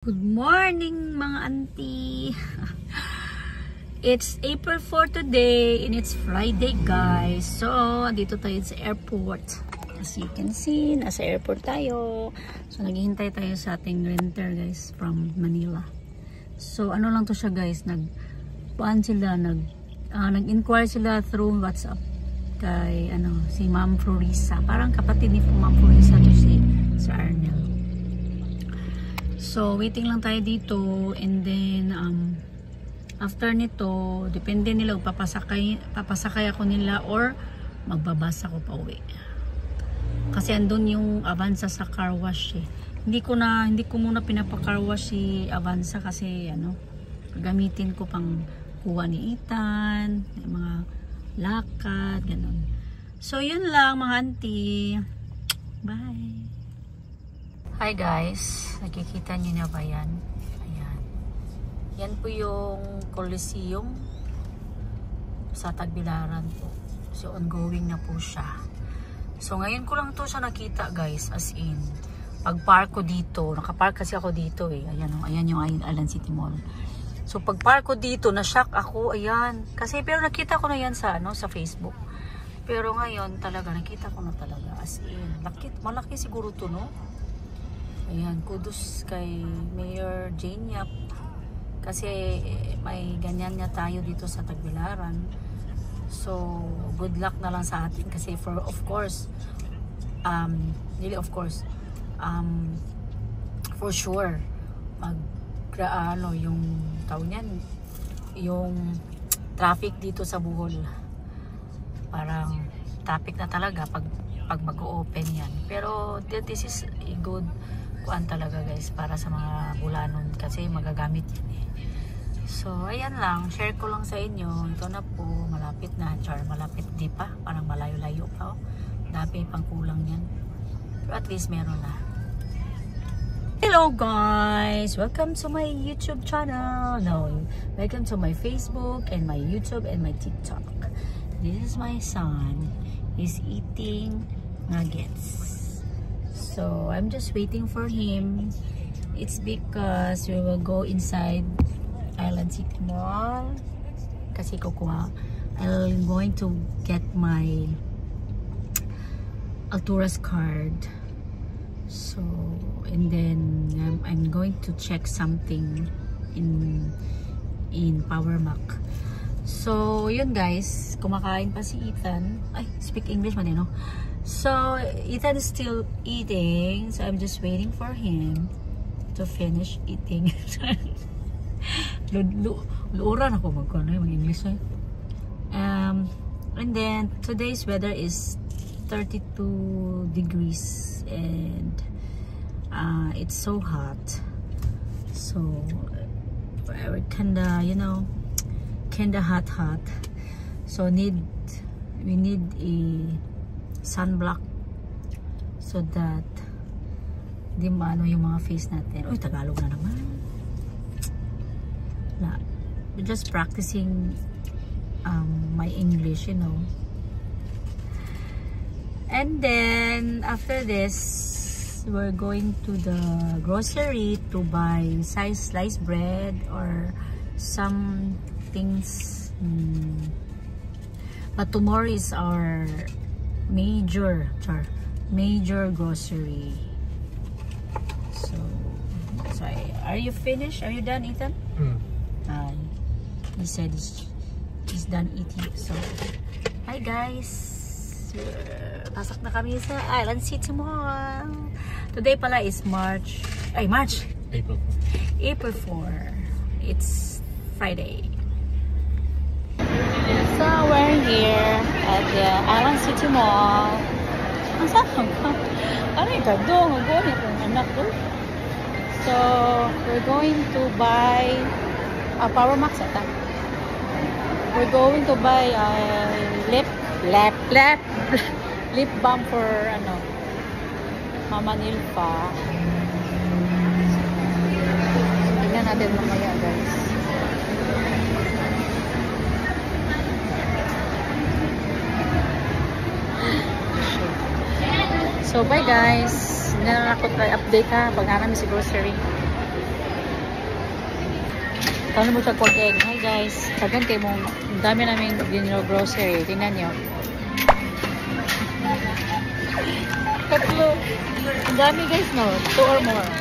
Good morning mga auntie. It's April 4 today and it's Friday guys. So, dito tayo sa airport. As you can see, nasa airport tayo. So, naghihintay tayo sa ating renter guys from Manila. So, ano lang to siya guys, nag-inquire sila through WhatsApp kay si Ma'am Florisa. Parang kapatid ni Ma'am Florisa to si Arnel. So, waiting lang tayo dito and then after nito, depende nila kung papasakay ako nila or magbabasa ko pa uwi. Kasi andun yung Avanza sa car wash eh. Hindi ko muna pinapa-car wash si Avanza kasi gamitin ko pang kuha ni Ethan, mga lakad, ganun. So, yun lang mga auntie. Bye! Hi guys, nakikita niyo na ba yan? Ayan. Yan po yung Coliseum sa Tagbilaran po. So ongoing na po siya. So ngayon ko lang to siya nakita guys, as in. Pag park ko dito, nakapark kasi ako dito eh. Ayan yung Island City Mall. So pag park ko dito, na-shock ako, ayan. Kasi pero nakita ko na yan sa Facebook. Pero ngayon talaga nakita ko na talaga as in. Malaki siguro to, no? Ayan, kudos kay Mayor Jane Yap kasi may ganyan nga tayo dito sa Tagbilaran. So, good luck na lang sa atin kasi for sure yung taon yan, yung traffic dito sa Bohol. Parang traffic na talaga pag mag-open yan. Pero this is a good kuan talaga guys para sa mga bulanon kasi magagamit yan eh. So ayan lang, share ko lang sa inyo. Ito na po, malapit na. Malapit di pa, parang malayo-layo pa. Dami pang kulang yan, pero at least meron na. Hello guys, welcome to my YouTube channel. Welcome to my Facebook and my YouTube and my TikTok. This is my son. He's eating nuggets. So I'm just waiting for him. It's because we will go inside Island City Mall kasi I'm going to get my Alturas card. So and then I'm going to check something in Power Mac. So yun guys, kumakain pa si Ethan. Ay, speak English man no? So Ethan is still eating, so I'm just waiting for him to finish eating. Luuran ako mag-English eh. And then today's weather is 32 degrees and it's so hot. So kinda hot. So we need a sunblock so that di maano yung mga face natin. Uy, Tagalog na naman. We're just practicing my English, And then after this, we're going to the grocery to buy sliced bread or some things. But tomorrow is our major grocery. So are you finished? Are you done, Ethan? He said he's done eating. So hi guys, pasok na kami sa Island City Mall. Today pala is April 4. It's Friday. So we're here at the Island City Mall. Ang saan ka? Ano yung kadong? Mag-uwan yung anak ko. So we're going to buy a Power Max ata. We're going to buy a lip balm for Mama Nilfa. Tingnan natin mamaya guys. So bye guys. Hindi na ako update ha pag namin si grocery. Paano mo sa pork egg? Hi guys. Tagan kayo mong ang dami namin dinero grocery. Tingnan nyo. Tatlo. Ang dami guys no. 2 or more.